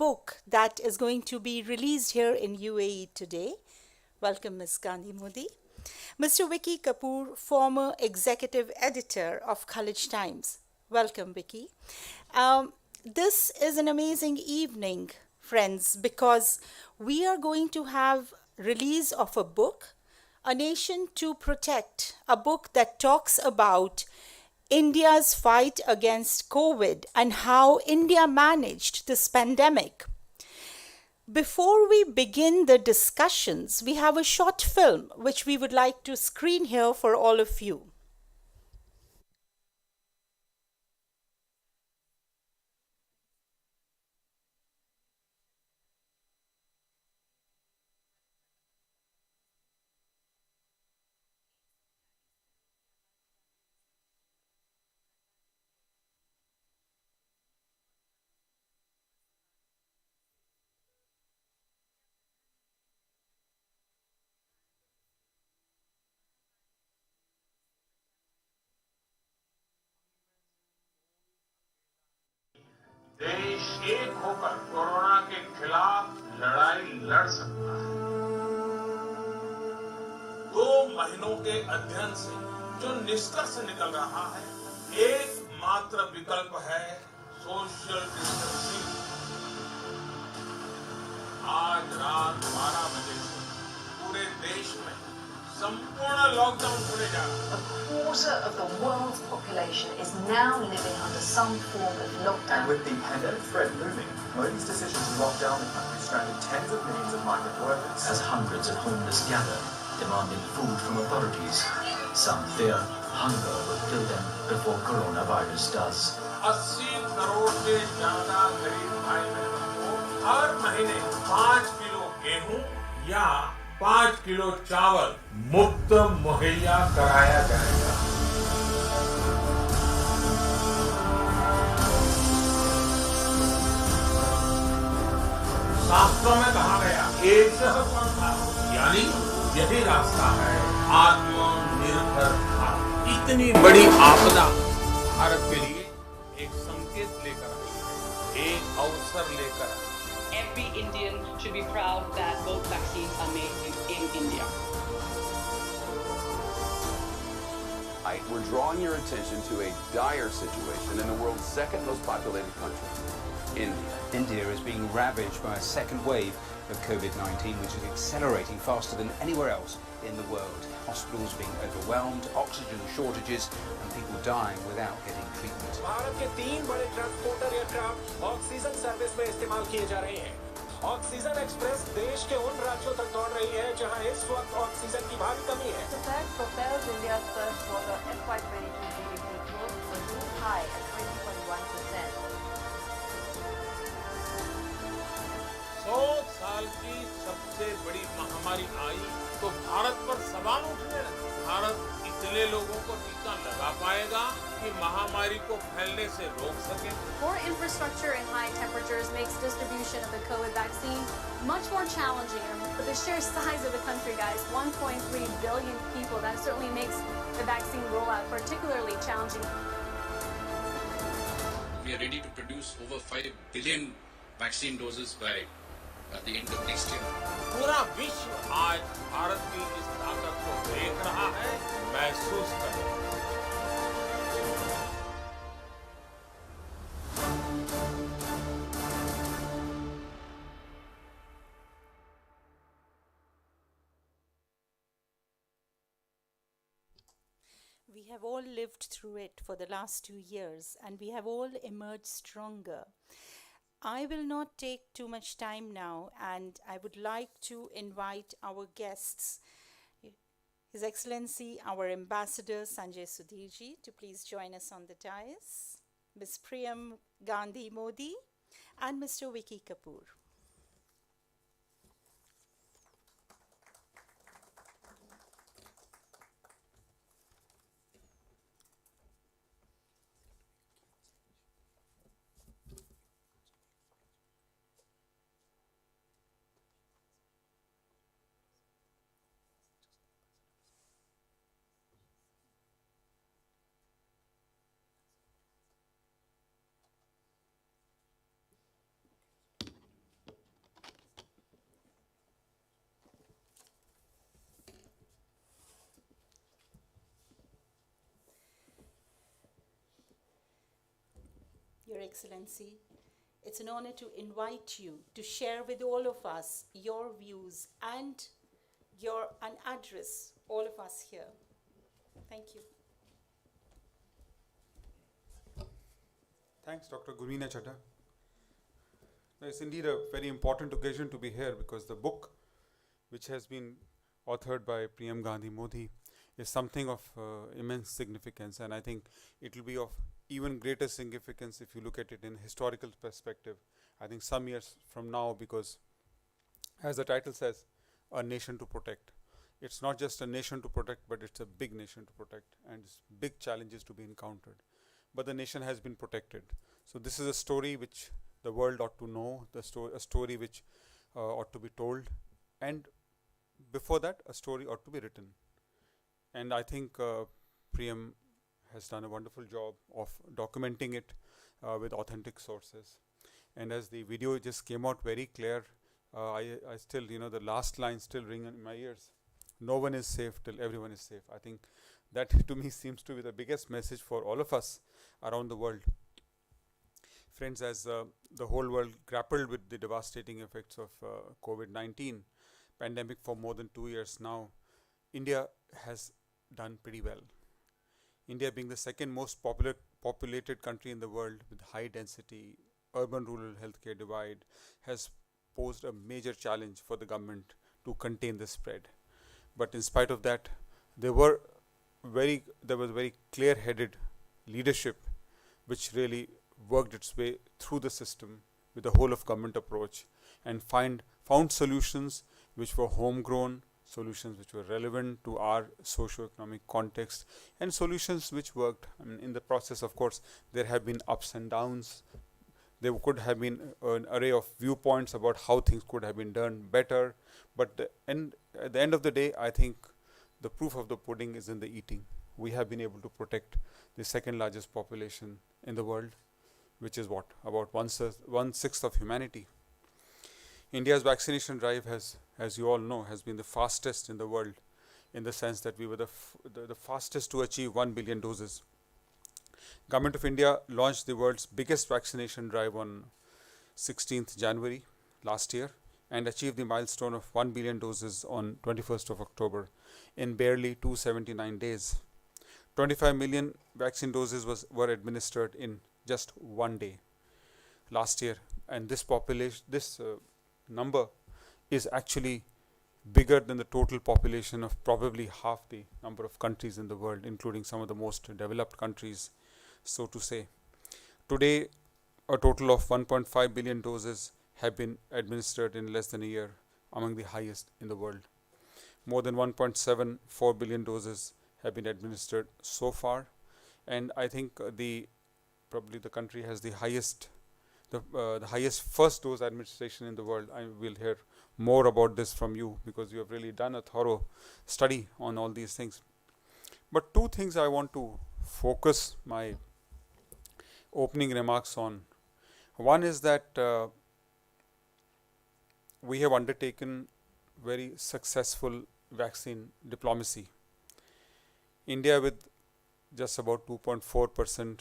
book that is going to be released here in UAE today. Welcome, Ms. Gandhi-Mody. Mr. Vicky Kapoor, former executive editor of College Times. Welcome, Vicky. This is an amazing evening, friends, because we are going to have release of a book, A Nation to Protect, a book that talks about India's fight against COVID and how India managed this pandemic. Before we begin the discussions, we have a short film which we would like to screen here for all of you. देश एक होकर corona के खिलाफ लड़ाई लड़ सकता है। 2 महीनों के अध्ययन से जो निष्कर्ष निकल रहा है, एकमात्र विकल्प है सोशल डिस्टेंसिंग। आज रात 12 बजे से पूरे देश में संपूर्ण लॉकडाउन होने जा रहा है। A quarter of the world's population is now living under some form of lockdown. And with the pandemic threat looming, Modi's decision to lock down the country stranded tens of millions of migrant workers. As hundreds of homeless gather, demanding food from authorities. Some fear hunger will kill them before coronavirus does. 80 crore से ज्यादा गरीब भाई बहनों को हर महीने 5 kilo गेहूं या 5 kilo चावल मुफ्त मुहैया कराया जाएगा। शास्त्रों में कहा गया, एक यानी यही रास्ता है आत्मनिर्भर भारत। इतनी बड़ी आपदा भारत के लिए एक संकेत लेकर आई है, एक अवसर लेकर आई है। Every Indian should be proud that both vaccines are made in India. We're drawing your attention to a dire situation in the world's second most populated country, India. India is being ravaged by a second wave of COVID-19, which is accelerating faster than anywhere else in the world. Hospitals being overwhelmed, oxygen shortages, and people dying without getting treatment. Bharat के 3 बड़े transporter aircraft oxygen service में इस्तेमाल किए जा रहे हैं। Oxygen express देश के उन राज्यों तक दौड़ रही है जहां इस वक्त ऑक्सीजन की भारी कमी है। The fact propels India's first quarter FY22 GDP growth to a new high at 20.1%. 100 साल की सबसे बड़ी महामारी आई तो भारत पर सवाल उठने लगे। भारत इतने लोगों को टीका लगा पाएगा कि महामारी को फैलने से रोक सके। Poor infrastructure and high temperatures makes distribution of the COVID vaccine much more challenging. And for the sheer size of the country, guys, 1.3 billion people, that certainly makes the vaccine rollout particularly challenging. We are ready to produce over 5 billion vaccine doses by the end of next year. पूरा विश्व आज भारत की इस ताकत को देख रहा है, महसूस कर रहा है। We have all lived through it for the last 2 years and we have all emerged stronger. I will not take too much time now and I would like to invite our guests, His Excellency, our Ambassador Sunjay Sudhir to please join us on the dais, Ms. Priyam Gandhi-Mody and Mr. Vicky Kapoor. Excellency. It's an honor to invite you to share with all of us your views and address all of us here. Thank you. Thanks, Dr. Gurveena Chadha. It's indeed a very important occasion to be here because the book, which has been authored by Priyam Gandhi-Mody, is something of immense significance, and I think it will be of even greater significance if you look at it in historical perspective. I think some years from now, because as the title says, a nation to protect. It's not just a nation to protect, but it's a big nation to protect, and it's big challenges to be encountered. But the nation has been protected. So this is a story which the world ought to know, a story which ought to be told, and before that, a story ought to be written. And I think Priyam has done a wonderful job of documenting it with authentic sources. And as the video just came out very clear, I still, the last line still ring in my ears. No one is safe till everyone is safe. I think that to me seems to be the biggest message for all of us around the world. Friends, as the whole world grappled with the devastating effects of COVID-19 pandemic for more than 2 years now, India has done pretty well. India, being the second most populated country in the world with high density urban-rural healthcare divide, has posed a major challenge for the government to contain the spread. But in spite of that, there was very clear-headed leadership which really worked its way through the system with a whole of government approach and found solutions which were homegrown, solutions which were relevant to our socio-economic context, and solutions which worked. I mean, in the process, of course, there have been ups and downs. There could have been an array of viewpoints about how things could have been done better, but at the end of the day, I think the proof of the pudding is in the eating. We have been able to protect the second largest population in the world, which is what? About one-sixth of humanity. India's vaccination drive has, as you all know, has been the fastest in the world, in the sense that we were the fastest to achieve 1 billion doses. Government of India launched the world's biggest vaccination drive on 16th January last year and achieved the milestone of 1 billion doses on 21st of October in barely 279 days. 25 million vaccine doses were administered in just one day last year, and this number is actually bigger than the total population of probably half the number of countries in the world, including some of the most developed countries, so to say. Today, a total of 1.5 billion doses have been administered in less than a year, among the highest in the world. More than 1.74 billion doses have been administered so far, and I think probably the country has the highest first dose administration in the world. I will hear more about this from you because you have really done a thorough study on all these things. But two things I want to focus my opening remarks on. One is that we have undertaken very successful vaccine diplomacy. India, with just about 2.4%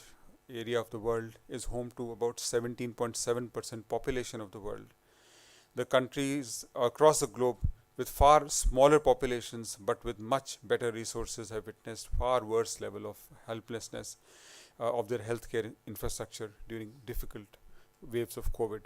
area of the world, is home to about 17.7% population of the world. The countries across the globe with far smaller populations but with much better resources have witnessed far worse level of helplessness of their healthcare infrastructure during difficult waves of COVID.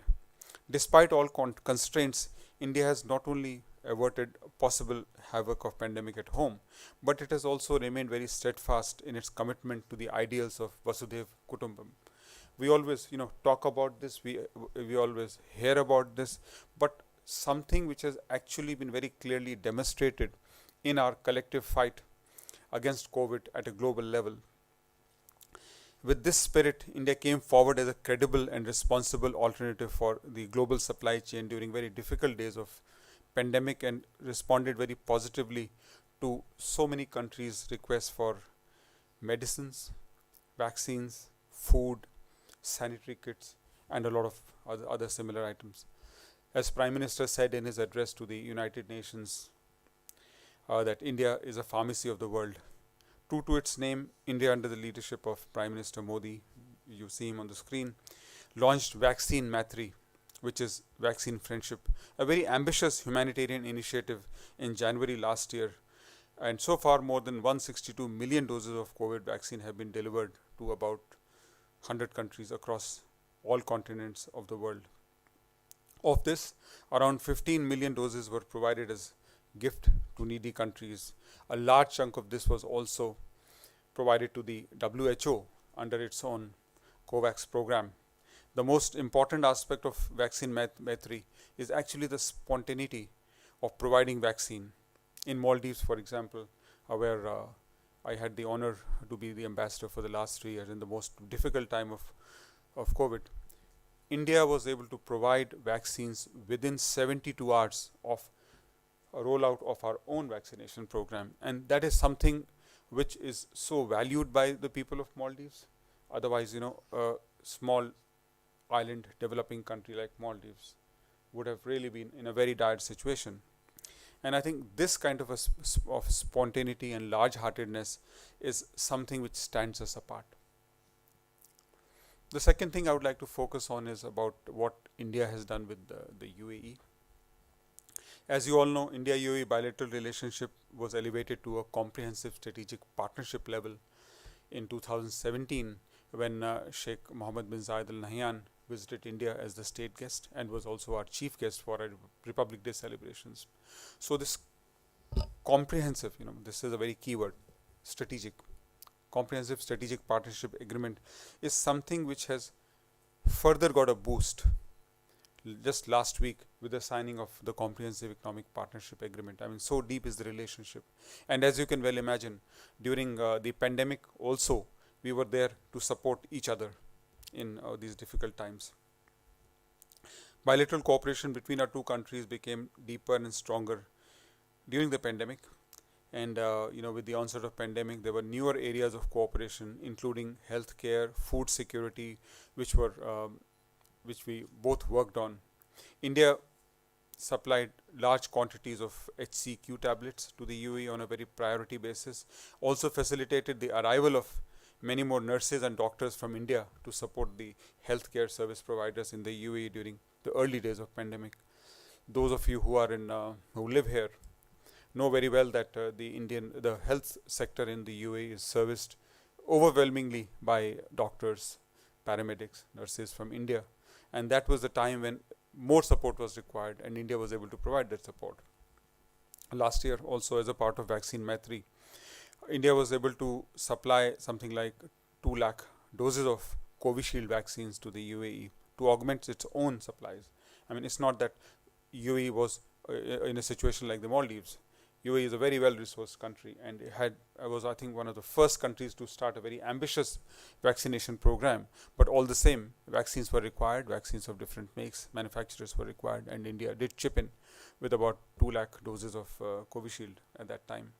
Despite all constraints, India has not only averted possible havoc of pandemic at home, but it has also remained very steadfast in its commitment to the ideals of Vasudhaiva Kutumbakam. We always, talk about this, we always hear about this, but something which has actually been very clearly demonstrated in our collective fight against COVID at a global level. With this spirit, India came forward as a credible and responsible alternative for the global supply chain during very difficult days of pandemic and responded very positively to so many countries' requests for medicines, vaccines, food, sanitary kits, and a lot of other similar items. As Prime Minister said in his address to the United Nations, that India is a pharmacy of the world. True to its name, India, under the leadership of Prime Minister Modi, you see him on the screen, launched Vaccine Maitri, which is Vaccine Friendship, a very ambitious humanitarian initiative in January last year. And so far, more than 162 million doses of COVID vaccine have been delivered to about 100 countries across all continents of the world. Of this, around 15 million doses were provided as gift to needy countries. A large chunk of this was also provided to the WHO under its own COVAX program. The most important aspect of Vaccine Maitri is actually the spontaneity of providing vaccine. In Maldives, for example, where I had the honor to be the ambassador for the last 3 years in the most difficult time of COVID, India was able to provide vaccines within 72 hours of a rollout of our own vaccination program. And that is something which is so valued by the people of Maldives. Otherwise, a small island developing country like Maldives would have really been in a very dire situation. And I think this kind of of spontaneity and large-heartedness is something which stands us apart. The second thing I would like to focus on is about what India has done with the UAE. As you all know, India-UAE bilateral relationship was elevated to a comprehensive strategic partnership level in 2017 when Sheikh Mohammed bin Zayed Al Nahyan visited India as the state guest and was also our chief guest for our Republic Day celebrations. So this comprehensive, this is a very key word, comprehensive strategic partnership agreement is something which has further got a boost just last week with the signing of the comprehensive economic partnership agreement. I mean, so deep is the relationship. And as you can well imagine, during the pandemic also, we were there to support each other in these difficult times. Bilateral cooperation between our two countries became deeper and stronger during the pandemic. And with the onset of pandemic, there were newer areas of cooperation, including healthcare, food security, which we both worked on. India supplied large quantities of HCQ tablets to the UAE on a very priority basis, also facilitated the arrival of many more nurses and doctors from India to support the healthcare service providers in the UAE during the early days of pandemic. Those of you who are who live here know very well that the health sector in the UAE is serviced overwhelmingly by doctors, paramedics, nurses from India. And that was the time when more support was required, and India was able to provide that support. Last year, also as a part of Vaccine Maitri, India was able to supply something like 2 lakh doses of Covishield vaccines to the UAE to augment its own supplies. I mean, it's not that UAE was in a situation like the Maldives. UAE is a very well-resourced country, and it was, I think, one of the first countries to start a very ambitious vaccination program. But all the same, vaccines were required, vaccines of different makes, manufacturers were required, and India did chip in with about 2 lakh doses of Covishield at that time.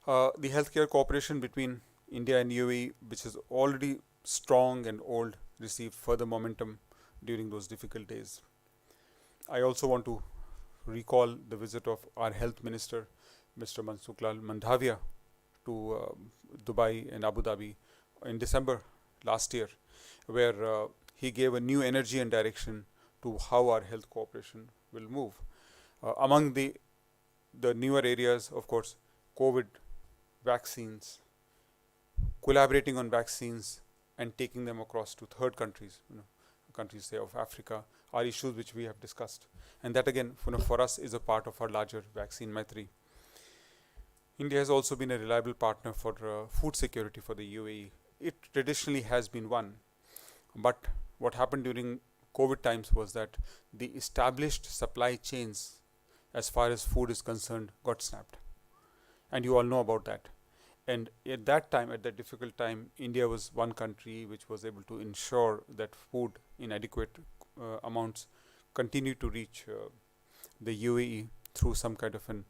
The healthcare cooperation between India and UAE, which is already strong and old, received further momentum during those difficult days. I also want to recall the visit of our health minister, Mr. Mansuklal Mandavia, to Dubai and Abu Dhabi in December last year, where he gave a new energy and direction to how our health cooperation will move. Among the newer areas, of course, COVID, vaccines, collaborating on vaccines and taking them across to third countries, countries say of Africa, are issues which we have discussed. And that again, for us is a part of our larger Vaccine Maitri. India has also been a reliable partner for food security for the UAE. It traditionally has been one. But what happened during COVID times was that the established supply chains as far as food is concerned got snapped. And you all know about that. And at that time, at that difficult time, India was one country which was able to ensure that food in adequate amounts continued to reach the UAE through some kind of an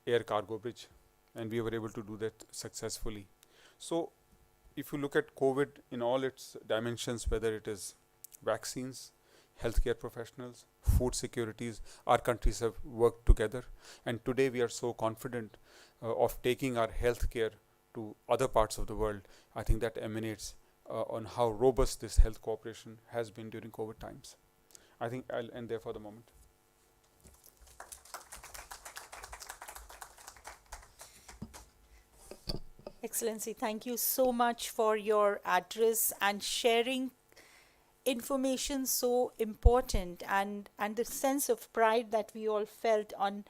air cargo bridge. And we were able to do that successfully. So if you look at COVID in all its dimensions, whether it is vaccines, healthcare professionals, food securities, our countries have worked together. And today we are so confident of taking our healthcare to other parts of the world. I think that emanates on how robust this health cooperation has been during COVID times. I think I'll end there for the moment. Excellency, thank you so much for your address and sharing information so important, and the sense of pride that we all felt on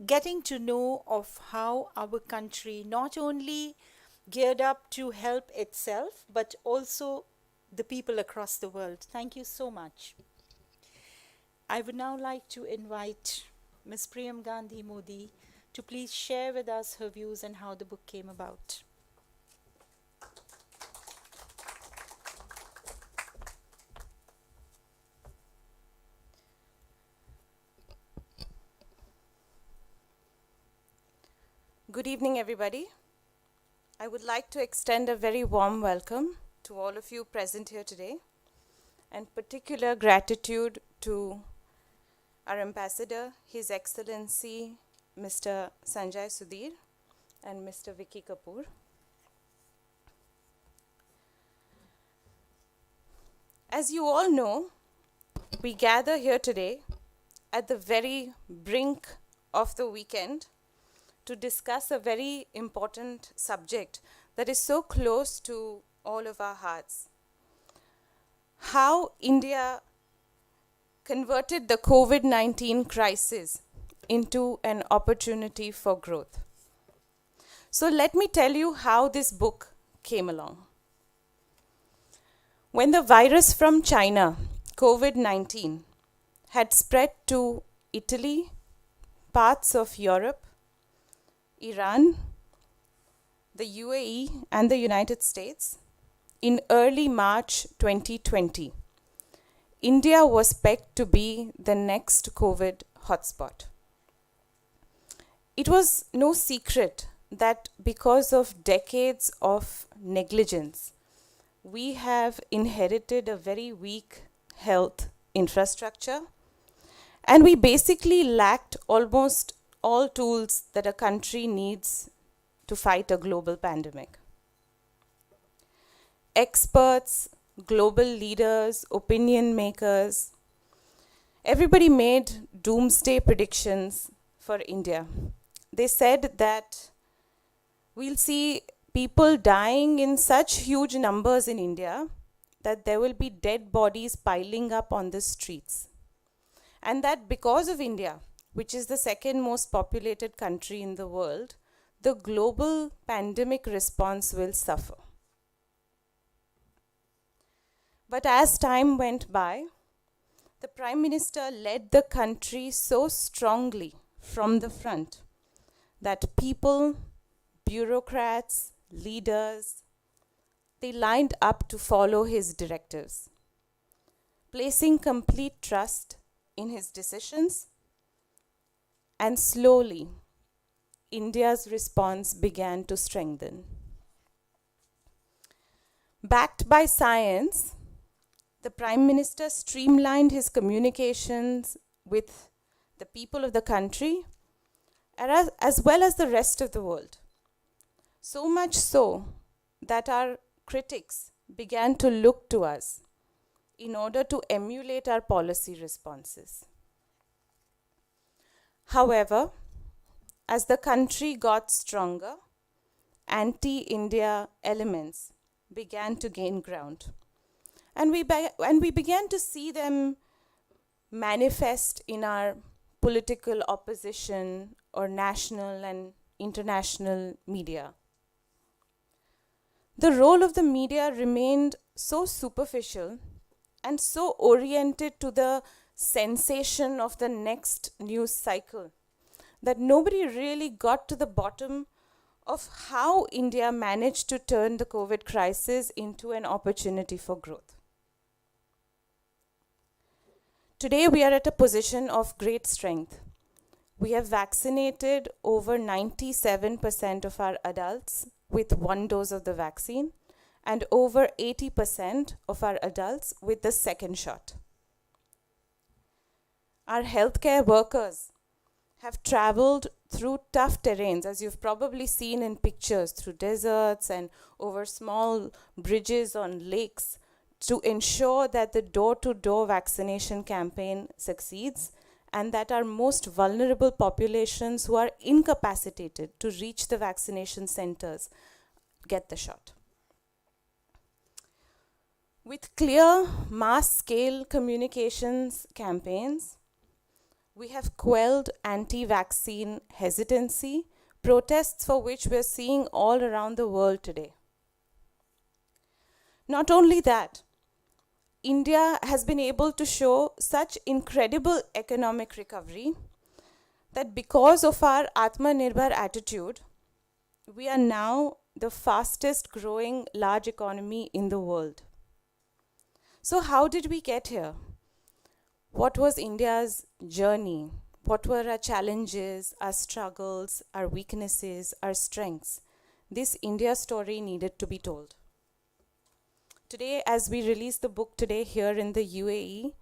getting to know of how our country not only geared up to help itself but also the people across the world. Thank you so much. I would now like to invite Ms. Priyam Gandhi-Mody to please share with us her views and how the book came about. Good evening, everybody. I would like to extend a very warm welcome to all of you present here today, and particular gratitude to our ambassador, His Excellency Mr. Sunjay Sudhir and Mr. Vicky Kapoor. As you all know, we gather here today at the very brink of the weekend to discuss a very important subject that is so close to all of our hearts. How India converted the COVID-19 crisis into an opportunity for growth. So let me tell you how this book came along. When the virus from China, COVID-19, had spread to Italy, parts of Europe, Iran, the UAE, and the United States, in early March 2020, India was pegged to be the next COVID hotspot. It was no secret that because of decades of negligence, we have inherited a very weak health infrastructure, and we basically lacked almost all tools that a country needs to fight a global pandemic. Experts, global leaders, opinion makers, everybody made doomsday predictions for India. They said that we'll see people dying in such huge numbers in India that there will be dead bodies piling up on the streets. And that because of India, which is the second most populated country in the world, the global pandemic response will suffer. But as time went by, the Prime Minister led the country so strongly from the front that people, bureaucrats, leaders, they lined up to follow his directives, placing complete trust in his decisions, and slowly, India's response began to strengthen. Backed by science, the Prime Minister streamlined his communications with the people of the country as well as the rest of the world. So much so that our critics began to look to us in order to emulate our policy responses. However, as the country got stronger, anti-India elements began to gain ground. And we began to see them manifest in our political opposition or national and international media. The role of the media remained so superficial and so oriented to the sensation of the next news cycle that nobody really got to the bottom of how India managed to turn the COVID crisis into an opportunity for growth. Today we are at a position of great strength. We have vaccinated over 97% of our adults with one dose of the vaccine and over 80% of our adults with the second shot. Our healthcare workers have traveled through tough terrains, as you've probably seen in pictures, through deserts and over small bridges on lakes, to ensure that the door-to-door vaccination campaign succeeds and that our most vulnerable populations who are incapacitated to reach the vaccination centers get the shot. With clear mass-scale communications campaigns, we have quelled anti-vaccine hesitancy, protests for which we're seeing all around the world today. Not only that, India has been able to show such incredible economic recovery that because of our Atmanirbhar attitude, we are now the fastest growing large economy in the world. So how did we get here? What was India's journey? What were our challenges, our struggles, our weaknesses, our strengths? This India story needed to be told. Today, as we release the book today here in the UAE,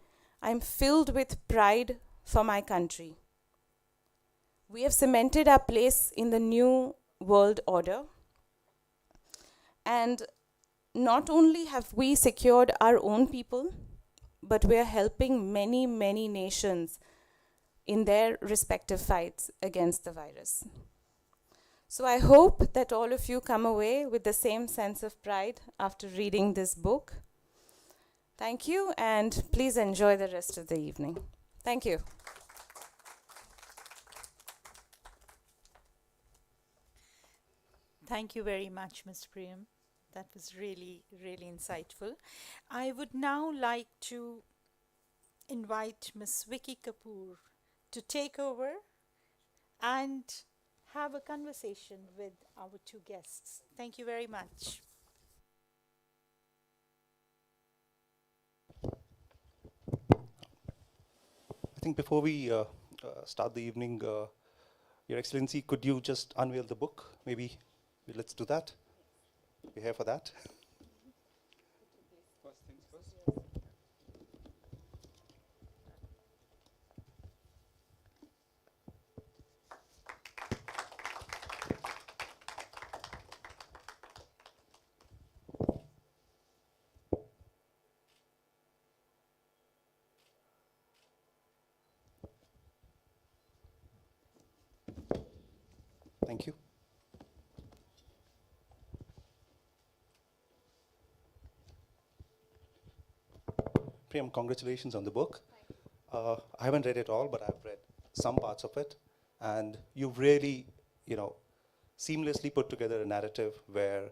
I'm filled with pride for my country. We have cemented our place in the new world order. And not only have we secured our own people, but we are helping many, many nations in their respective fights against the virus. So I hope that all of you come away with the same sense of pride after reading this book. Thank you, and please enjoy the rest of the evening. Thank you. Thank you very much, Ms. Priyam. That was really, really insightful. I would now like to invite Ms. Vicky Kapoor to take over and have a conversation with our two guests. Thank you very much. I think before we start the evening, Your Excellency, could you just unveil the book? Maybe let's do that. We're here for that. First things first. Thank you. Priyam, congratulations on the book. I haven't read it all, but I've read some parts of it. And you've really, seamlessly put together a narrative where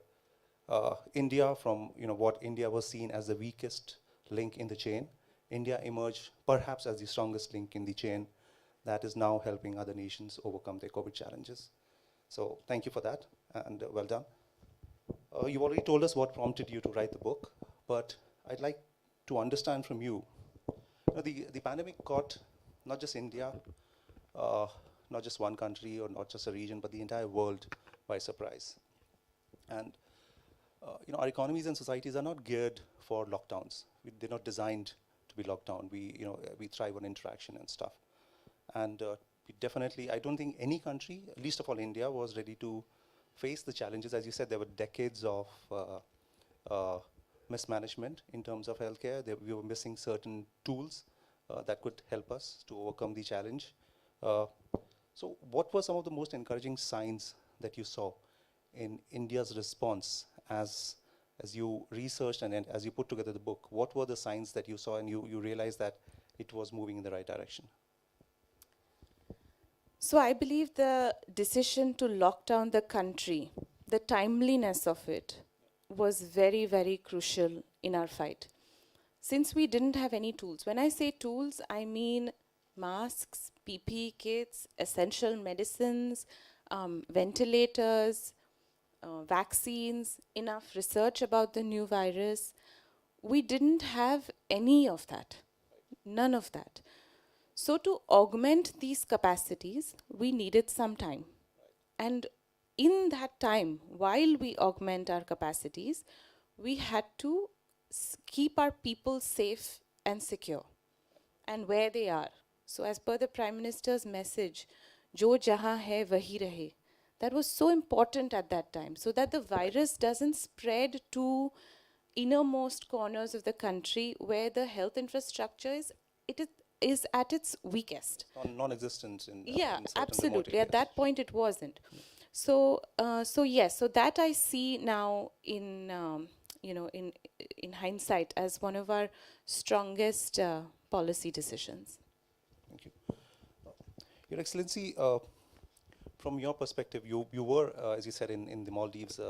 India, from what India was seen as the weakest link in the chain, India emerged perhaps as the strongest link in the chain that is now helping other nations overcome their COVID challenges. So thank you for that, and well done. You already told us what prompted you to write the book, but I'd like to understand from you, the pandemic caught not just India, not just one country or not just a region, but the entire world by surprise. And our economies and societies are not geared for lockdowns. They're not designed to be locked down. We thrive on interaction and stuff. And definitely, I don't think any country, least of all India, was ready to face the challenges. As you said, there were decades of mismanagement in terms of healthcare. We were missing certain tools that could help us to overcome the challenge. So what were some of the most encouraging signs that you saw in India's response as you researched and as you put together the book? What were the signs that you saw and you realized that it was moving in the right direction? So I believe the decision to lock down the country, the timeliness of it, was very, very crucial in our fight. Since we didn't have any tools, when I say tools, I mean masks, PPE kits, essential medicines, ventilators, vaccines, enough research about the new virus. We didn't have any of that, none of that. So to augment these capacities, we needed some time. And in that time, while we augment our capacities, we had to keep our people safe and secure and where they are. So as per the Prime Minister's message Jo jahan hai wahi rahe. That was so important at that time, so that the virus doesn't spread to innermost corners of the country where the health infrastructure is at its weakest. Non-existent in Yeah, in certain remote absolutely. At areas. that point, it wasn't. So yes, so that I see now in in hindsight as one of our strongest policy decisions. Thank you. Your Excellency, from your perspective, you were, as you said, in the Maldives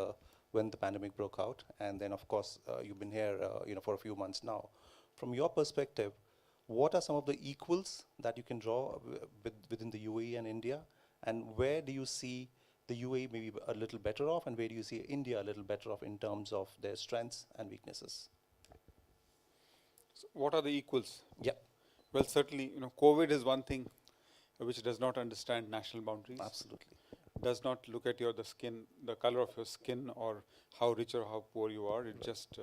when the pandemic broke out, and then of course you've been here, for a few months now. From your perspective, what are some of the equals that you can draw within the UAE and India, and where do you see the UAE maybe a little better off, and where do you see India a little better off in terms of their strengths and weaknesses? So what are the equals? Yeah. Well, certainly, COVID is one thing which does not understand national boundaries. Absolutely. Does not look at the skin, the color of your skin, or how rich or how poor you are. It just,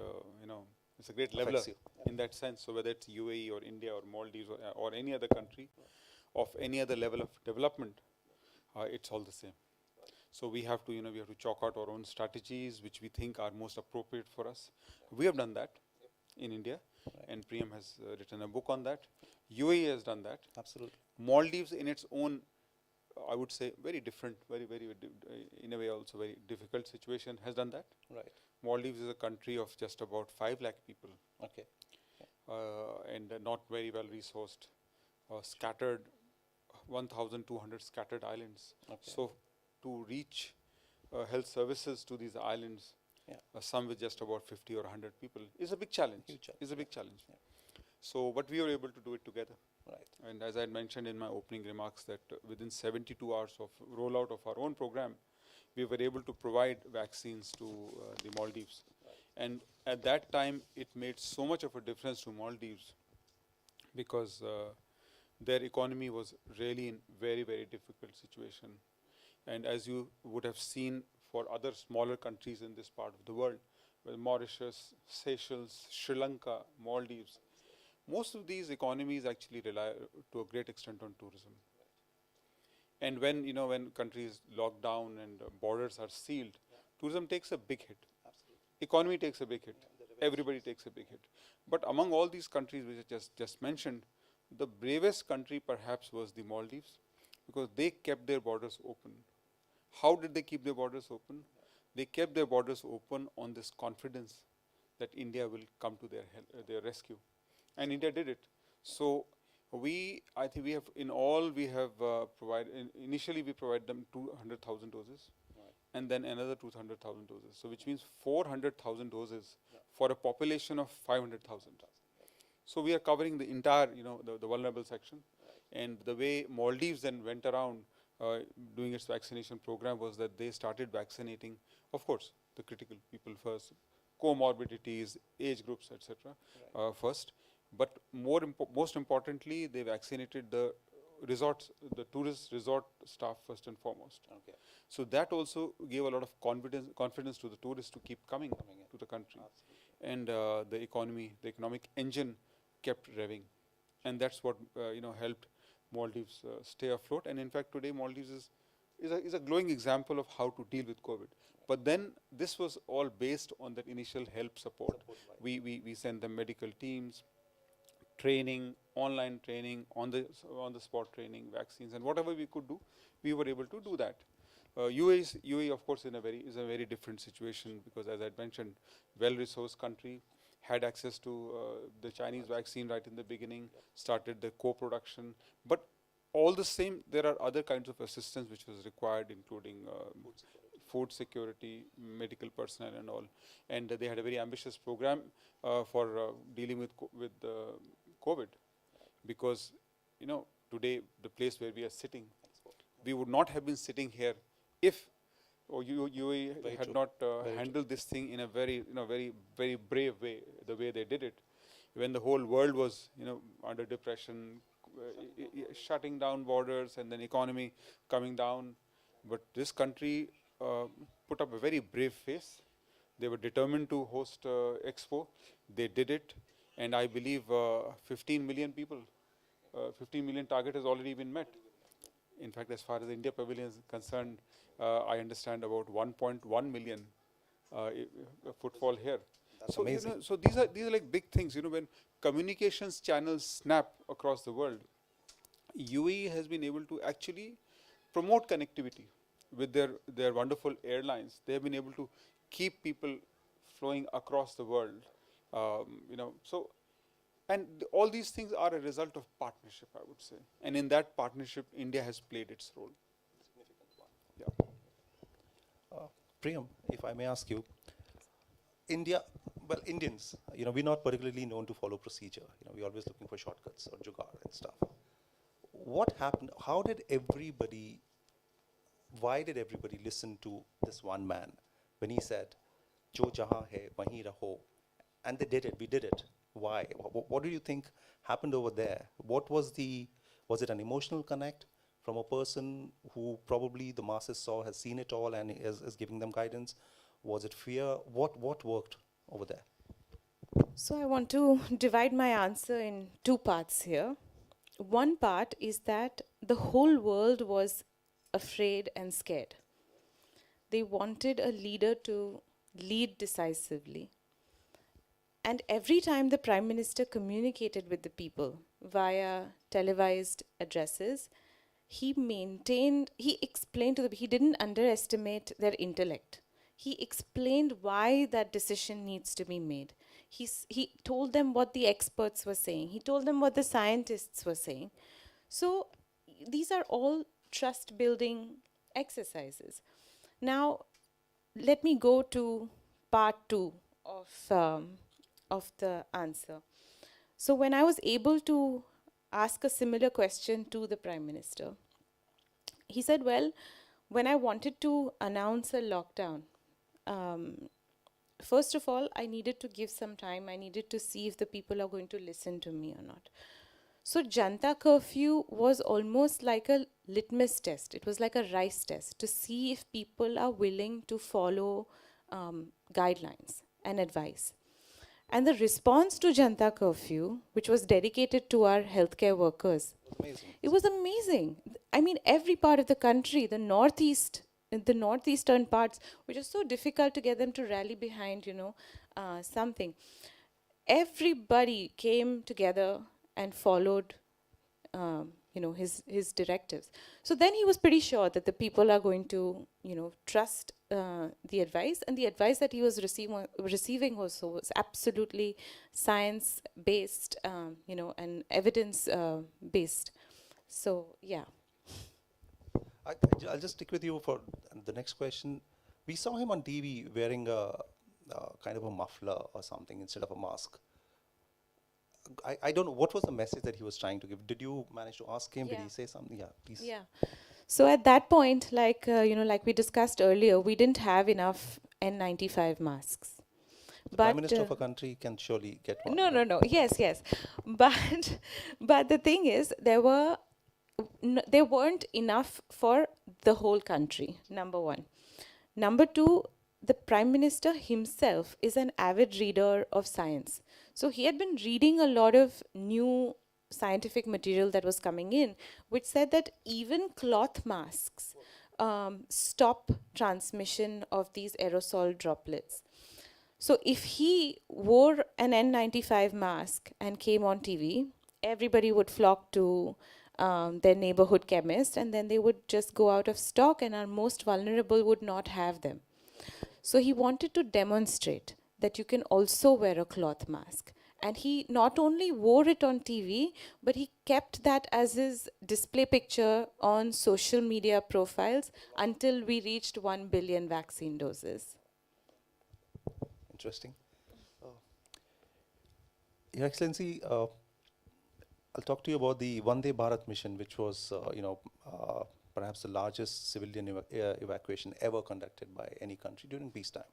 it's a great leveler in that sense. So whether it's UAE or India or Maldives or any other country of any other level of development, it's all the same. So we have to, we have to chalk out our own strategies, which we think are most appropriate for us. We have done that in India, and Priyam has written a book on that. UAE has done that. Absolutely. Maldives, in its own, I would say, very different, in a way also very difficult situation, has done that. Right. Maldives is a country of just about 5 lakh people. Okay. And not very well resourced, scattered, 1,200 scattered islands. Okay. So to reach health services to these islands, some with just about 50 or 100 people, is a big challenge. Is a big challenge. Yeah. So, but we were able to do it together. Right. And as I had mentioned in my opening remarks, that within 72 hours of rollout of our own program, we were able to provide vaccines to the Maldives. Right. And at that time, it made so much of a difference to Maldives because their economy was really in very, very difficult situation. And as you would have seen for other smaller countries in this part of the world, well, Mauritius, Seychelles, Sri Lanka, Maldives, most of these economies actually rely to a great extent on tourism. And when, when countries lock down and borders are sealed, tourism takes a big hit. Absolutely. Economy takes a big hit. Everybody takes a big hit. But among all these countries which I just mentioned, the bravest country perhaps was the Maldives, because they kept their borders open. How did they keep their borders open? They kept their borders open on this confidence that India will come to their rescue. And India did it. So I think we have, in all, we have provided, initially we provided them 200,000 doses, and then another 200,000 doses. So which means 400,000 doses for a population of 500,000. So we are covering the entire, the vulnerable section. And the way Maldives then went around doing its vaccination program was that they started vaccinating, of course, the critical people first, comorbidities, age groups, etc. First. But most importantly, they vaccinated the resorts, the tourist resort staff first and foremost. Okay. So that also gave a lot of confidence to the tourists to keep coming to the country. Absolutely. And the economic engine kept revving. And that's what, helped Maldives stay afloat. And in fact, today Maldives is a glowing example of how to deal with COVID. But then this was all based on that initial help support. We sent them medical teams, training, online training, on the spot training, vaccines, and whatever we could do, we were able to do that. UAE, of course, is a very different situation, because, as I mentioned, well-resourced country, had access to the Chinese vaccine right in the beginning, started the co-production. But all the same, there are other kinds of assistance which was required, including food security, medical personnel, and all. And they had a very ambitious program for dealing with COVID, because today the place where we are sitting, we would not have been sitting here if UAE had not handled this thing in a very very brave way, the way they did it, when the whole world was under depression, shutting down borders, and then economy coming down. But this country put up a very brave face. They were determined to host Expo. They did it. And I believe 15 million people, 15 million target has already been met. In fact, as far as the India Pavilion is concerned, I understand about 1.1 million footfall here. That's So amazing. so these are like big things. When communications channels snap across the world, UAE has been able to actually promote connectivity with their wonderful airlines. They have been able to keep people flowing across the world. So and all these things are a result of partnership, I would say. And in that partnership, India has played its role. Priyam, if I may ask you, India, well, Indians, we're not particularly known to follow procedure. We're always looking for shortcuts or jugaad and stuff. What happened? Why did everybody listen to this one man when he said, "Jo jahan hai, wahin raho," and they did it? We did it. Why? What do you think happened over there? Was it an emotional connect from a person who probably the masses saw, has seen it all, and is giving them guidance? Was it fear? What worked over there? So I want to divide my answer in two parts here. One part is that the whole world was afraid and scared. They wanted a leader to lead decisively. And every time the Prime Minister communicated with the people via televised addresses, he explained to them, he didn't underestimate their intellect. He explained why that decision needs to be made. He told them what the experts were saying. He told them what the scientists were saying. So these are all trust building exercises. Now, let me go to part two of the answer. So when I was able to ask a similar question to the Prime Minister, he said, well, when I wanted to announce a lockdown, first of all, I needed to give some time. I needed to see if the people are going to listen to me or not. So Janta curfew was almost like a litmus test. It was like a rice test to see if people are willing to follow guidelines and advice. And the response to Janta curfew, which was dedicated to our healthcare workers, it was amazing. I mean, every part of the country, the northeastern parts, which is so difficult to get them to rally behind, something. Everybody came together and followed, his directives. So then he was pretty sure that the people are going to, trust the advice, and the advice that he was receiving also was absolutely science-based, and evidence-based. So, yeah. I'll just stick with you for the next question. We saw him on TV wearing a kind of a muffler or something instead of a mask. I don't know, what was the message that he was trying to give? Did you manage to ask him? Yeah. Did he say something? Yeah, please. Yeah. So at that point, like we discussed earlier, we didn't have enough N95 masks. The Prime Minister of a country can surely get one. No. Yes. But the thing is, there weren't enough for the whole country, number one. Number two, the Prime Minister himself is an avid reader of science. So he had been reading a lot of new scientific material that was coming in, which said that even cloth masks stop transmission of these aerosol droplets. So if he wore an N95 mask and came on TV, everybody would flock to their neighborhood chemist, and then they would just go out of stock, and our most vulnerable would not have them. So he wanted to demonstrate that you can also wear a cloth mask. And he not only wore it on TV, but he kept that as his display picture on social media profiles until we reached 1 billion vaccine doses. Interesting. Your Excellency, I'll talk to you about the Vande Bharat mission, which was, perhaps the largest civilian evacuation ever conducted by any country during peacetime.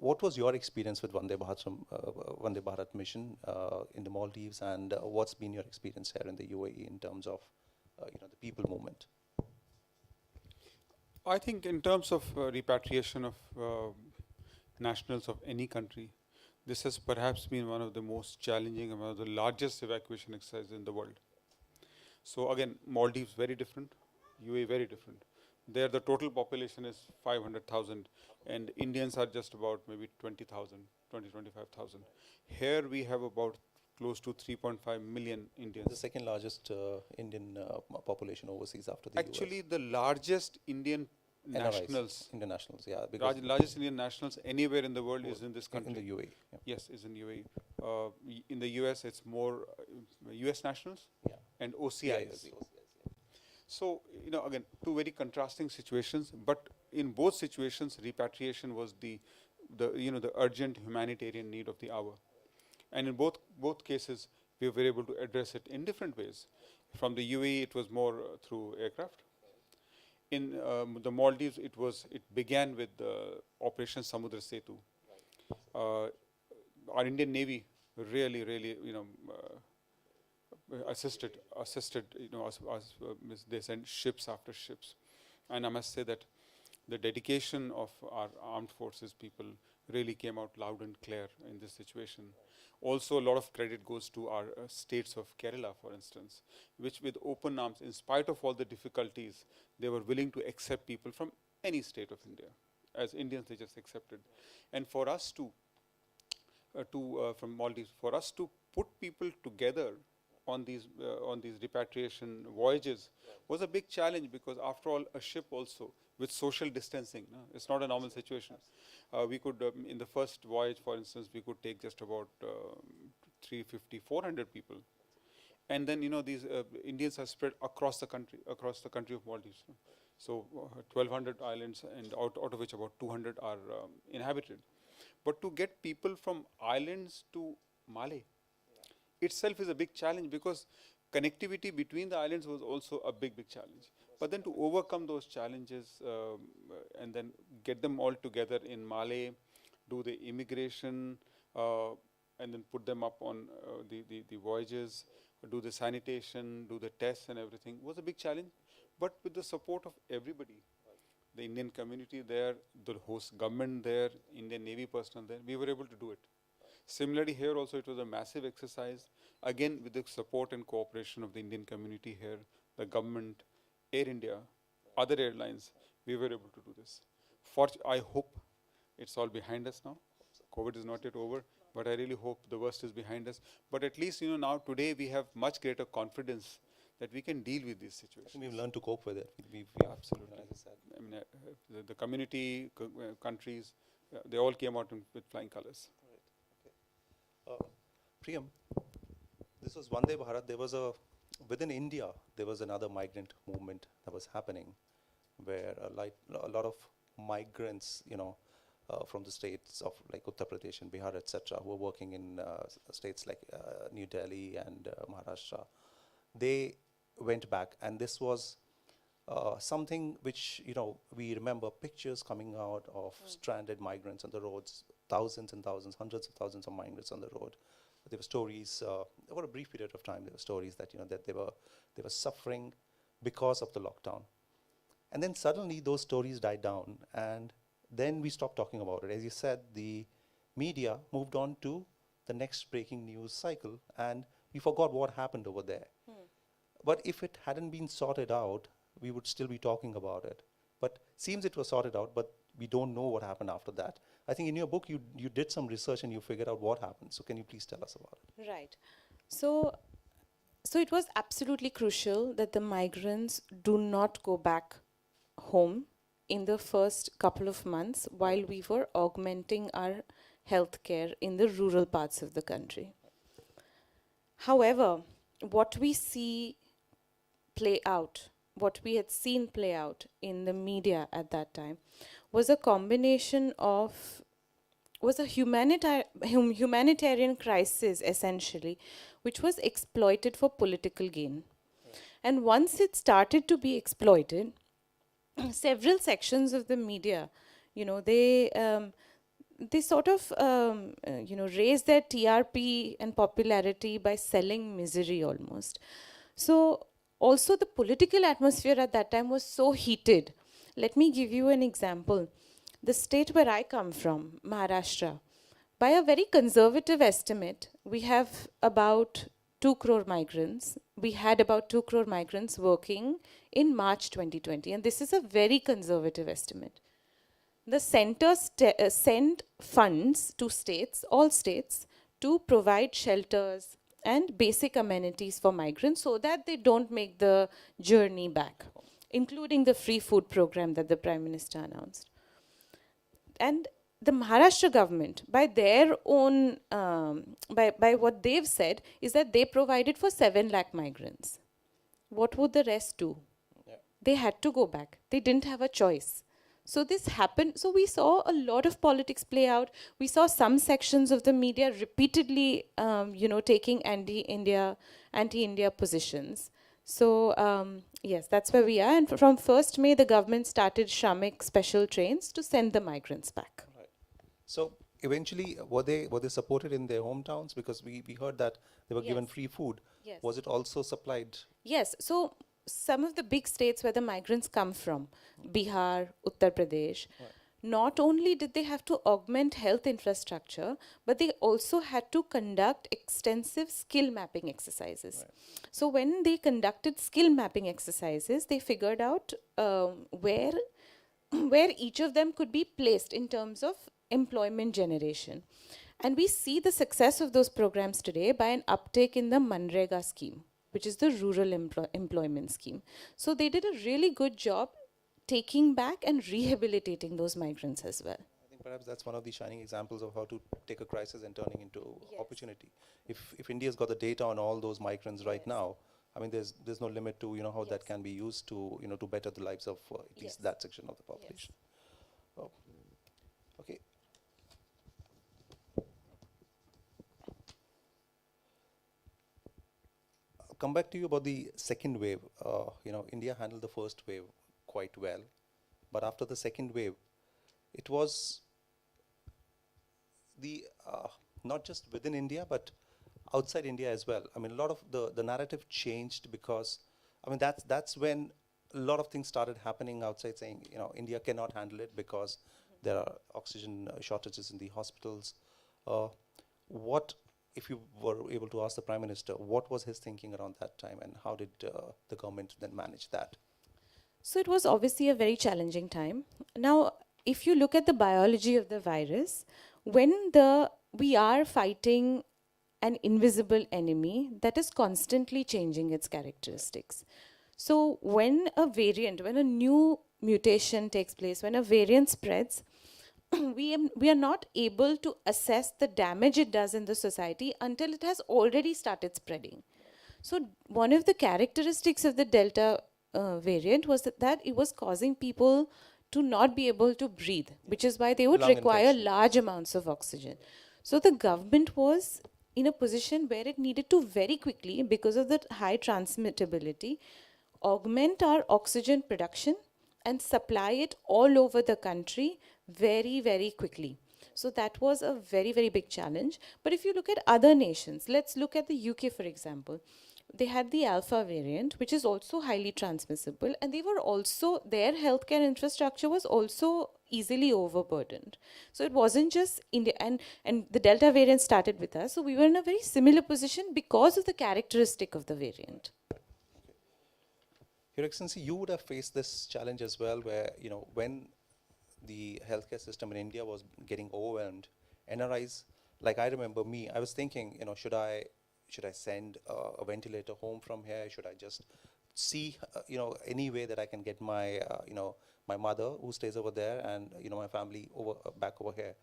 What was your experience with Vande Bharat mission in the Maldives, and what's been your experience here in the UAE in terms of the people movement? I think in terms of repatriation of nationals of any country, this has perhaps been one of the most challenging and one of the largest evacuation exercises in the world. So again, Maldives very different, UAE very different. There the total population is 500,000 and Indians are just about maybe 20,000, 25,000. Here we have about close to 3.5 million Indians. The second largest Indian population overseas after the Actually, the largest Indian NRIs, nationals, internationals, yeah, because largest Indian nationals anywhere in the world is in this country. in the UAE. Yeah. Yes, is in UAE. In the US, it's more US nationals and OCIs. Yeah, the OCIs, yeah. So, again, two very contrasting situations, but in both situations, repatriation was the urgent humanitarian need of the hour. And in both cases, we were able to address it in different ways. From the UAE, it was more through aircraft. In the Maldives, it began with Operation Samudra Setu. Our Indian Navy really, assisted. They sent ships after ships, and I must say that the dedication of our armed forces people really came out loud and clear in this situation. Also, a lot of credit goes to our states of Kerala, for instance, which with open arms, in spite of all the difficulties, they were willing to accept people from any state of India. As Indians, they just accepted. And for us from Maldives, for us to put people together on these repatriation voyages was a big challenge, because after all, a ship also with social distancing, it's not a normal situation. We could, in the first voyage, for instance, we could take just about 350, 400 people. And then, these Indians are spread across the country of Maldives. So 1,200 islands, and out of which about 200 are inhabited. But to get people from islands to Malé itself is a big challenge, because connectivity between the islands was also a big challenge. But then to overcome those challenges and then get them all together in Malé, do the immigration, and then put them up on the voyages, do the sanitation, do the tests and everything, was a big challenge. But with the support of everybody, the Indian community there, the host government there, Indian Navy personnel there, we were able to do it. Similarly, here also it was a massive exercise, again with the support and cooperation of the Indian community here, the government, Air India, other airlines, we were able to do this. I hope it's all behind us now. COVID is not yet over, but I really hope the worst is behind us. But at least, now today we have much greater confidence that we can deal with these situations. We've learned to cope with it. Absolutely. As I said, I mean, the community, countries, they all came out with flying colors. Priyam, this was Vande Bharat. Within India, there was another migrant movement that was happening, where a lot of migrants, from the states of like Uttar Pradesh and Bihar, etc., who were working in states like New Delhi and Maharashtra. They went back, and this was something which, we remember pictures coming out of stranded migrants on the roads, thousands and thousands, hundreds of thousands of migrants on the road. There were stories, over a brief period of time, there were stories that, that they were suffering because of the lockdown. And then suddenly those stories died down, and then we stopped talking about it. As you said, the media moved on to the next breaking news cycle, and we forgot what happened over there. But if it hadn't been sorted out, we would still be talking about it. But seems it was sorted out, but we don't know what happened after that. I think in your book, you did some research and you figured out what happened. So can you please tell us about it? Right. So it was absolutely crucial that the migrants do not go back home in the first couple of months while we were augmenting our healthcare in the rural parts of the country. However, what we see play out, what we had seen play out in the media at that time, was a combination of, was a humanitarian crisis essentially, which was exploited for political gain. And once it started to be exploited, several sections of the media, they sort of, raised their TRP and popularity by selling misery almost. So also the political atmosphere at that time was so heated. Let me give you an example. The state where I come from, Maharashtra, by a very conservative estimate, we have about 2 crore migrants. We had about 2 crore migrants working in March 2020, and this is a very conservative estimate. The center sent funds to states, all states, to provide shelters and basic amenities for migrants so that they don't make the journey back, including the free food program that the Prime Minister announced. And the Maharashtra government, by their own, by what they've said, is that they provided for 7 lakh migrants. What would the rest do? Yeah. They had to go back. They didn't have a choice. So this happened. So we saw a lot of politics play out. We saw some sections of the media repeatedly, taking anti-India positions. So yes, that's where we are. And from 1st May, the government started Shramik special trains to send the migrants back. Right. So eventually, were they supported in their hometowns? Because we heard that they were given free food. Yes. Was it also supplied? Yes. So some of the big states where the migrants come from, Bihar, Uttar Pradesh, not only did they have to augment health infrastructure, but they also had to conduct extensive skill mapping exercises. Right. So when they conducted skill mapping exercises, they figured out where each of them could be placed in terms of employment generation. And we see the success of those programs today by an uptake in the Manrega scheme, which is the rural employment scheme. So they did a really good job taking back and rehabilitating those migrants as well. I think perhaps that's one of the shining examples of how to take a crisis and turning into opportunity. If India's got the data on all those migrants right now, I mean, there's no limit to how that can be used to to better the lives of at least that section of the population. Oh. Okay. I'll come back to you about the second wave. India handled the first wave quite well, but after the second wave, it was the not just within India but outside India as well. I mean, a lot of the narrative changed because, I mean, that's when a lot of things started happening outside, saying India cannot handle it because there are oxygen shortages in the hospitals. What, if you were able to ask the Prime Minister, what was his thinking around that time, and how did the government then manage that? So it was obviously a very challenging time. Now, if you look at the biology of the virus, when we are fighting an invisible enemy that is constantly changing its characteristics. So when a new mutation takes place, when a variant spreads, we are not able to assess the damage it does in the society until it has already started spreading. So one of the characteristics of the Delta variant was that it was causing people to not be able to breathe, which is why they would require large amounts of oxygen. So the government was in a position where it needed to very quickly, because of the high transmittability, augment our oxygen production and supply it all over the country very, very quickly. So that was a very, very big challenge. But if you look at other nations, let's look at the UK, for example. They had the Alpha variant, which is also highly transmissible, and they were also, their healthcare infrastructure was also easily overburdened. So it wasn't just India, and the Delta variant started with us, so we were in a very similar position because of the characteristic of the variant. Your Excellency, you would have faced this challenge as well, where, when the healthcare system in India was getting overwhelmed, NRIs, like I remember I was thinking, should I send a ventilator home from here? Should I just see, any way that I can get my, my mother who stays over there and, my family back over here?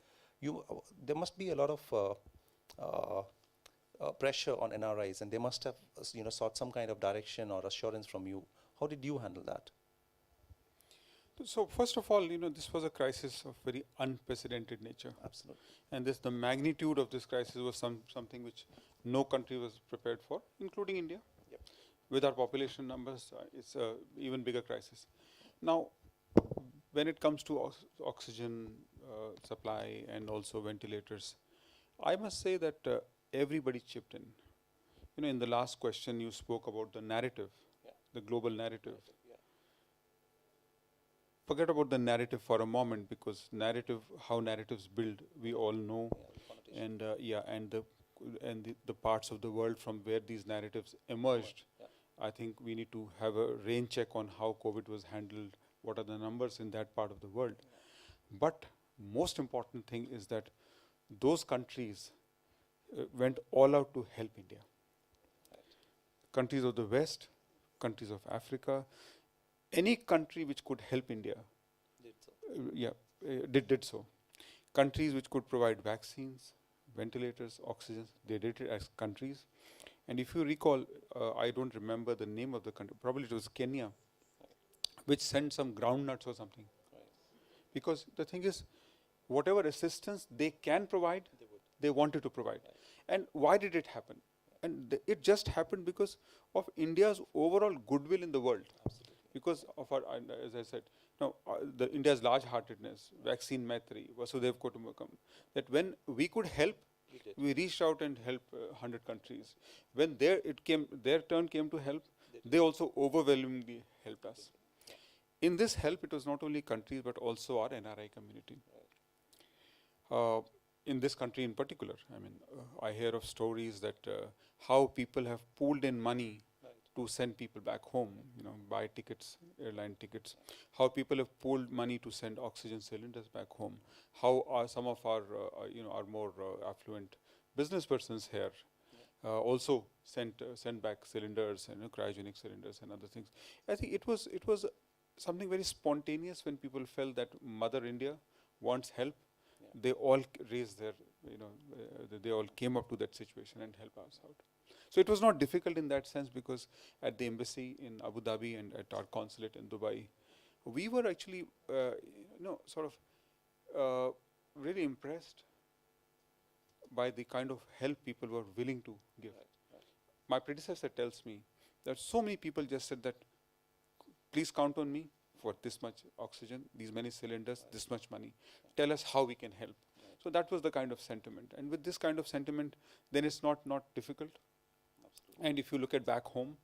There must be a lot of pressure on NRIs, and they must have, sought some kind of direction or assurance from you. How did you handle that? So first of all, this was a crisis of very unprecedented nature. Absolutely. And the magnitude of this crisis was something which no country was prepared for, including India. Yep. With our population numbers, it's an even bigger crisis. Now, when it comes to oxygen supply and also ventilators, I must say that everybody chipped in. In the last question, you spoke about the narrative, the global narrative. Forget about the narrative for a moment, because how narratives build, we all know. And and the and the parts of the world from where these narratives emerged, I think we need to have a rain check on how COVID was handled, what are the numbers in that part of the world. But most important thing is that those countries went all out to help India. Countries of the West, countries of Africa, any country which could help India, did so. Countries which could provide vaccines, ventilators, oxygen, they did it as countries. And if you recall, I don't remember the name of the country, probably it was Kenya, which sent some groundnuts or something. Because the thing is, whatever assistance they can provide, they wanted to provide. And why did it happen? And it just happened because of India's overall goodwill in the world. Because of our, as I said, the India's large-heartedness, vaccine maitri, Vasudev Kutumbakam, that when we could help, we reached out and helped 100 countries. When their turn came to help, they also overwhelmingly helped us. In this help, it was not only countries, but also our NRI community. In this country in particular, I mean, I hear of stories that how people have pooled in money to send people back home, buy tickets, airline tickets. How people have pooled money to send oxygen cylinders back home. How are some of our, our more affluent business persons here also sent back cylinders and cryogenic cylinders and other things. I think it was something very spontaneous when people felt that Mother India wants help. They all raised their, they all came up to that situation and helped us out. So it was not difficult in that sense, because at the embassy in Abu Dhabi and at our consulate in Dubai, we were actually, really impressed by the kind of help people were willing to give. My predecessor tells me that so many people just said that, please count on me for this much oxygen, these many cylinders, this much money. Tell us how we can help. So that was the kind of sentiment. And with this kind of sentiment, then it's not difficult. And if you look at back home,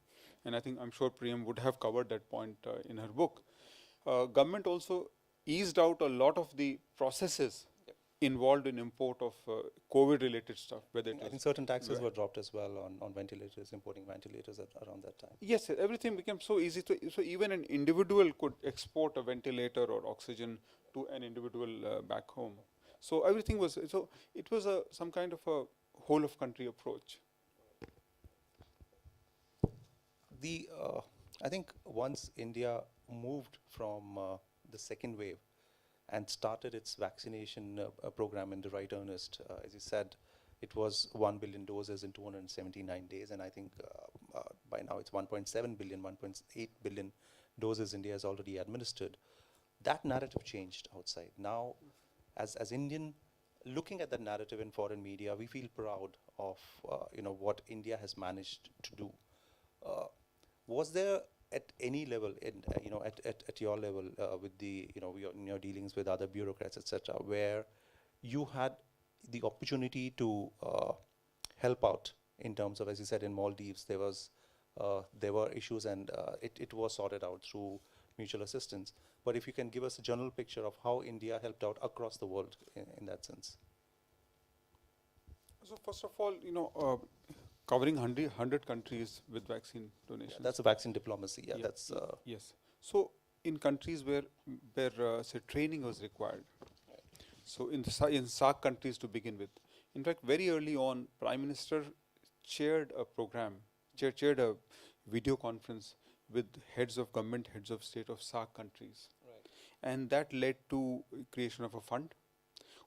and I'm sure Priyam would have covered that point in her book, government also eased out a lot of the processes involved in import of COVID-related stuff. Whether I think certain taxes were dropped as well on ventilators, importing ventilators around that time. Yes, everything became so easy. So even an individual could export a ventilator or oxygen to an individual back home. So everything was, so it was some kind of a whole of country approach. I think once India moved from the second wave and started its vaccination program in the right earnest, as you said, it was 1 billion doses in 279 days, and I think by now it's 1.7 billion, 1.8 billion doses India has already administered. That narrative changed outside. Now, as Indian, looking at that narrative in foreign media, we feel proud of what India has managed to do. Was there at any level, at your level, with the your dealings with other bureaucrats, etc., where you had the opportunity to help out in terms of, as you said, in Maldives, there were issues and it was sorted out through mutual assistance. But if you can give us a general picture of how India helped out across the world in that sense. So first of all, covering 100 countries with vaccine donations. That's a vaccine diplomacy. That's yes. So in countries where say training was required. So in SAARC countries to begin with, in fact, very early on, Prime Minister chaired a program, chaired a video conference with heads of government, heads of state of SAARC countries, and that led to creation of a fund.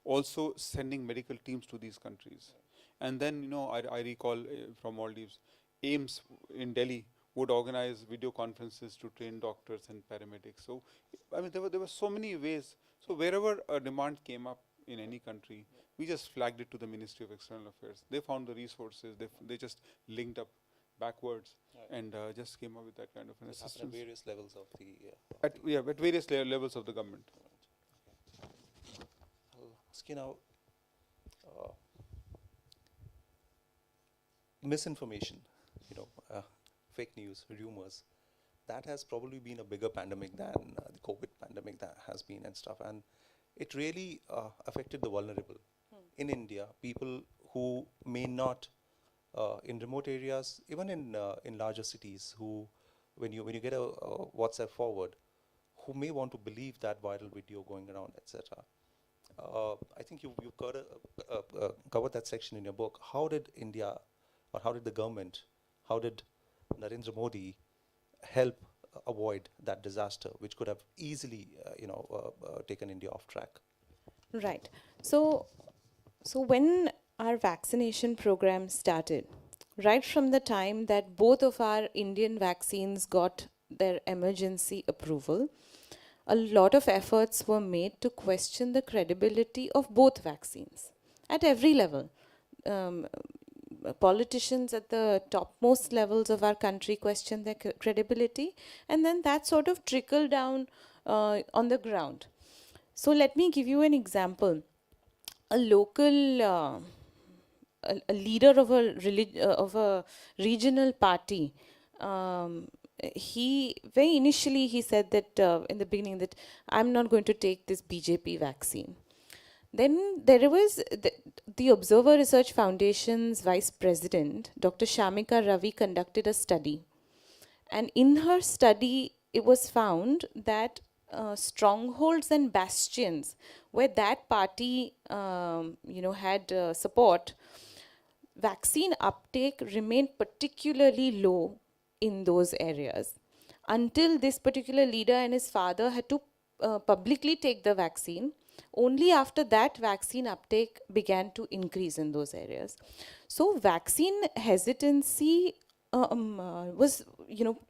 Also sending medical teams to these countries. And then, I recall from Maldives, AIMS in Delhi would organize video conferences to train doctors and paramedics. So, there were so many ways. So, wherever a demand came up in any country, we just flagged it to the Ministry of External Affairs. They found the resources. They just linked up backwards and just came up with that kind of an assistance. At various levels of the... at various levels of the government. I'll ask you now, misinformation, fake news, rumors, that has probably been a bigger pandemic than the COVID pandemic that has been and stuff. And it really affected the vulnerable. In India, people who may not, in remote areas, even in larger cities, who, when you get a WhatsApp forward, who may want to believe that viral video going around, etc. I think you covered that section in your book. How did India, or how did the government, how did Narendra Modi help avoid that disaster, which could have easily, taken India off track? Right. So when our vaccination program started, right from the time that both of our Indian vaccines got their emergency approval, a lot of efforts were made to question the credibility of both vaccines at every level. Politicians at the topmost levels of our country questioned their credibility, and then that sort of trickled down on the ground. So let me give you an example. A local, a leader of a regional party, he very initially he said that in the beginning that I'm not going to take this BJP vaccine. Then there was the Observer Research Foundation's vice president, Dr. Shamika Ravi, conducted a study. And in her study, it was found that strongholds and bastions where that party had support, vaccine uptake remained particularly low in those areas until this particular leader and his father had to publicly take the vaccine. Only after that, vaccine uptake began to increase in those areas. So vaccine hesitancy was,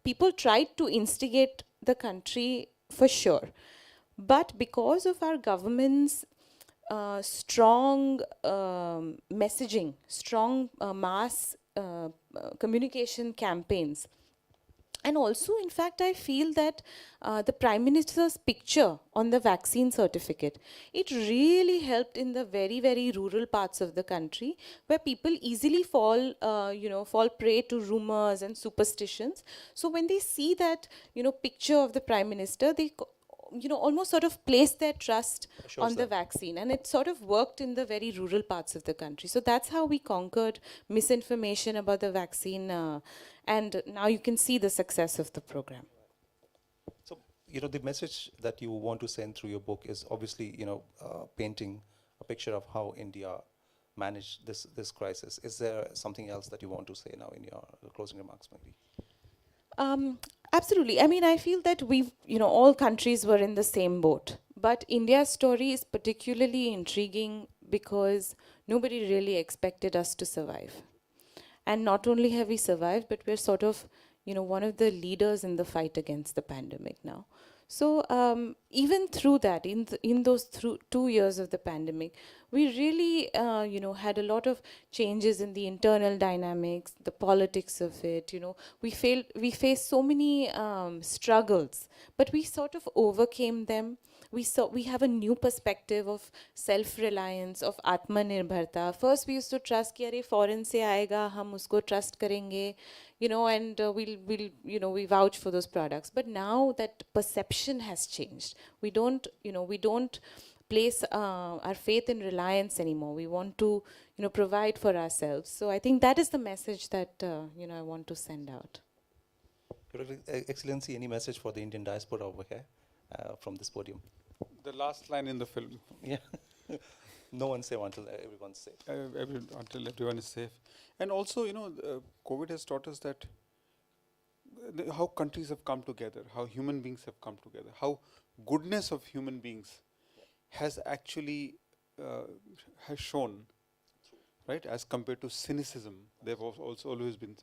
people tried to instigate the country for sure. But because of our government's strong messaging, strong mass communication campaigns, and also, in fact, I feel that the Prime Minister's picture on the vaccine certificate, it really helped in the very, very rural parts of the country where people easily fall prey to rumors and superstitions. So when they see that, picture of the Prime Minister, they almost sort of place their trust on the vaccine. And it sort of worked in the very rural parts of the country. So that's how we conquered misinformation about the vaccine. And now you can see the success of the program. So, the message that you want to send through your book is obviously, painting a picture of how India managed this crisis. Is there something else that you want to say now in your closing remarks, maybe? Absolutely. I mean, I feel that all countries were in the same boat. But India's story is particularly intriguing because nobody really expected us to survive. And not only have we survived, but we're sort of, one of the leaders in the fight against the pandemic now. So even through that, in those 2 years of the pandemic, we really, had a lot of changes in the internal dynamics, the politics of it. We faced so many struggles, but we sort of overcame them. We have a new perspective of self-reliance, of Atmanirbharta. First, we used to trust कि अरे foreign से आएगा, हम उसको trust करेंगे, and we vouch for those products. But now that perception has changed. We don't place our faith in reliance anymore. We want to, provide for ourselves. So I think that is the message that, I want to send out. Your Excellency, any message for the Indian diaspora over here from this podium? The last line in the film. Yeah. No one's safe until everyone's safe. Until everyone is safe. And also, COVID has taught us that how countries have come together, how human beings have come together, how goodness of human beings has actually has shown, right, as compared to cynicism. They've also always been,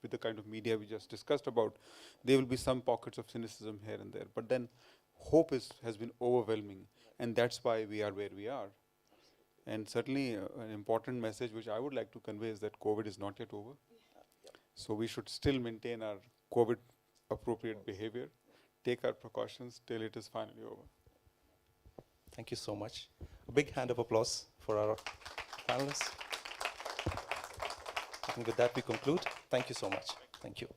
with the kind of media we just discussed about, there will be some pockets of cynicism here and there. But then hope has been overwhelming, and that's why we are where we are. And certainly an important message which I would like to convey is that COVID is not yet over. So we should still maintain our COVID appropriate behavior, take our precautions till it is finally over. Thank you so much. A big hand of applause for our panelists. And with that we conclude. Thank you so much. Thank you.